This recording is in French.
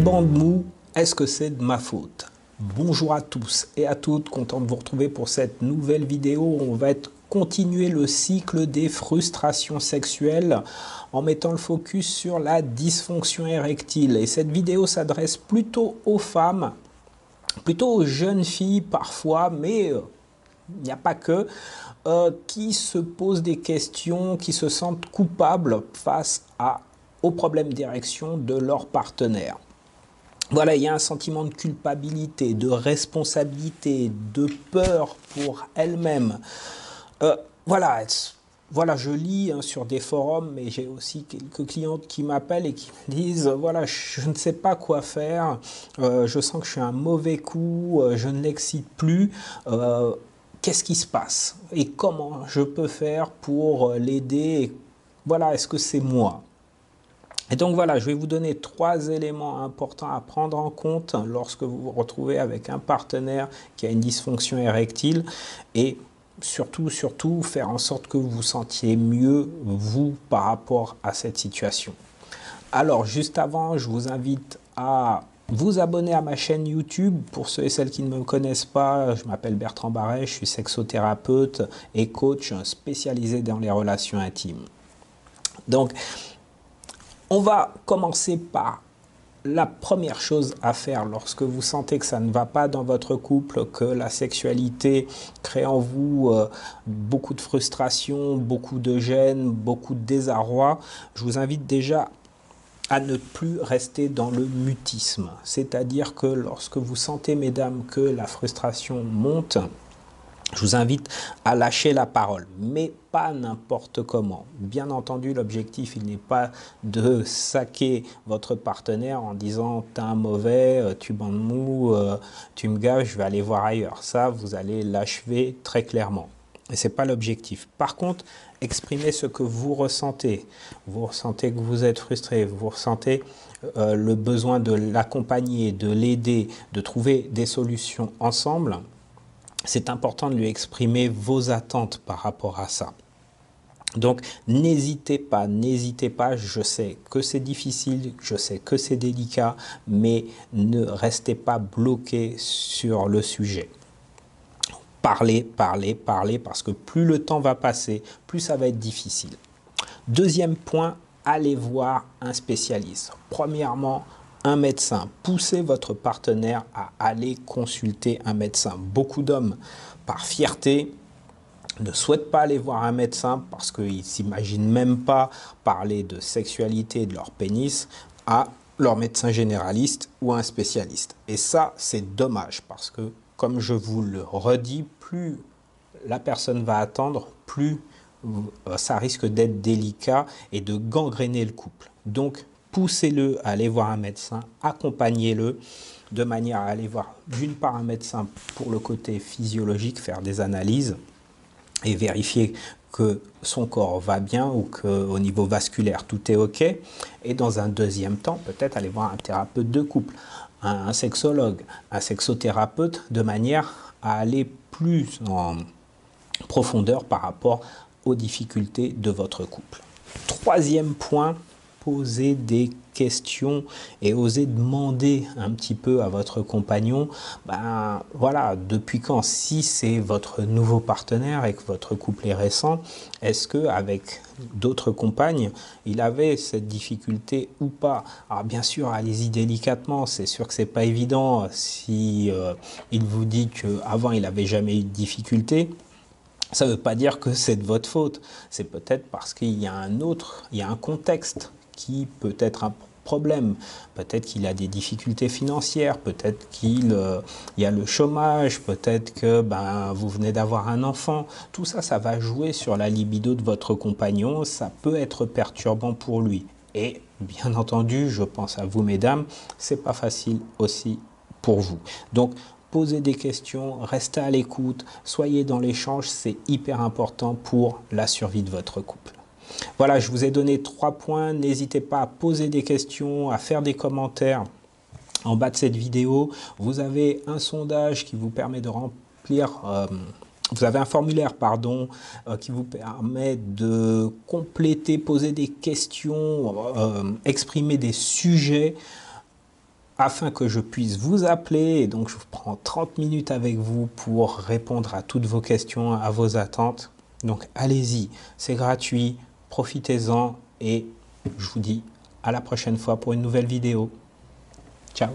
bande mou, est-ce que c'est de ma faute? Bonjour à tous et à toutes, content de vous retrouver pour cette nouvelle vidéo. On va continuer le cycle des frustrations sexuelles en mettant le focus sur la dysfonction érectile. Et cette vidéo s'adresse plutôt aux femmes, plutôt aux jeunes filles parfois, mais il n'y a pas que, qui se posent des questions, qui se sentent coupables face aux problèmes d'érection de leur partenaire. Voilà, il y a un sentiment de culpabilité, de responsabilité, de peur pour elle-même. Voilà, je lis sur des forums, mais j'ai aussi quelques clientes qui m'appellent et qui me disent, voilà, je ne sais pas quoi faire, je sens que je suis un mauvais coup, je ne l'excite plus. Qu'est-ce qui se passe et comment je peux faire pour l'aider? Voilà, est-ce que c'est moi? Et donc voilà, je vais vous donner 3 éléments importants à prendre en compte lorsque vous vous retrouvez avec un partenaire qui a une dysfonction érectile et surtout faire en sorte que vous vous sentiez mieux, vous, par rapport à cette situation. Alors, juste avant, je vous invite à vous abonner à ma chaîne YouTube. Pour ceux et celles qui ne me connaissent pas, je m'appelle Bertrand Barret, je suis sexothérapeute et coach spécialisé dans les relations intimes. Donc, on va commencer par la première chose à faire lorsque vous sentez que ça ne va pas dans votre couple, que la sexualité crée en vous beaucoup de frustration, beaucoup de gêne, beaucoup de désarroi. Je vous invite déjà à ne plus rester dans le mutisme. C'est-à-dire que lorsque vous sentez, mesdames, que la frustration monte, je vous invite à lâcher la parole, mais pas n'importe comment. Bien entendu, l'objectif, il n'est pas de saquer votre partenaire en disant « t'es un mauvais, tu bandes mou, tu me gaves, je vais aller voir ailleurs ». Ça, vous allez l'achever très clairement. Et ce n'est pas l'objectif. Par contre, exprimez ce que vous ressentez. Vous ressentez que vous êtes frustré, vous ressentez le besoin de l'accompagner, de l'aider, de trouver des solutions ensemble. C'est important de lui exprimer vos attentes par rapport à ça. Donc, n'hésitez pas, je sais que c'est difficile, je sais que c'est délicat, mais ne restez pas bloqué sur le sujet. Parlez, parce que plus le temps va passer, plus ça va être difficile. Deuxième point, allez voir un spécialiste. Premièrement, un médecin. Poussez votre partenaire à aller consulter un médecin. Beaucoup d'hommes, par fierté, ne souhaitent pas aller voir un médecin parce qu'ils ne s'imaginent même pas parler de sexualité de leur pénis à leur médecin généraliste ou un spécialiste. Et ça, c'est dommage parce que, comme je vous le redis, plus la personne va attendre, plus ça risque d'être délicat et de gangréner le couple. Donc, poussez-le à aller voir un médecin, accompagnez-le de manière à aller voir d'une part un médecin pour le côté physiologique, faire des analyses et vérifier que son corps va bien ou qu'au niveau vasculaire tout est OK. Et dans un deuxième temps, peut-être aller voir un thérapeute de couple, un sexologue, un sexothérapeute, de manière à aller plus en profondeur par rapport aux difficultés de votre couple. Troisième point, posez des questions et osez demander un petit peu à votre compagnon, voilà, depuis quand, si c'est votre nouveau partenaire et que votre couple est récent, est-ce que avec d'autres compagnes, il avait cette difficulté ou pas? Alors bien sûr, allez-y délicatement, c'est sûr que c'est pas évident si il vous dit qu'avant il n'avait jamais eu de difficulté. Ça ne veut pas dire que c'est de votre faute, c'est peut-être parce qu'il y a un contexte qui peut être un problème. Peut-être qu'il a des difficultés financières, peut-être qu'il y a le chômage, peut-être que vous venez d'avoir un enfant. Tout ça, ça va jouer sur la libido de votre compagnon, ça peut être perturbant pour lui. Et bien entendu, je pense à vous mesdames, c'est pas facile aussi pour vous. Donc, posez des questions, restez à l'écoute, soyez dans l'échange, c'est hyper important pour la survie de votre couple. Voilà, je vous ai donné 3 points, n'hésitez pas à poser des questions, à faire des commentaires en bas de cette vidéo. Vous avez un sondage qui vous permet de remplir... vous avez un formulaire, qui vous permet de compléter, poser des questions, exprimer des sujets afin que je puisse vous appeler. Et donc, je prends 30 minutes avec vous pour répondre à toutes vos questions, à vos attentes. Donc, allez-y, c'est gratuit, profitez-en et je vous dis à la prochaine fois pour une nouvelle vidéo. Ciao!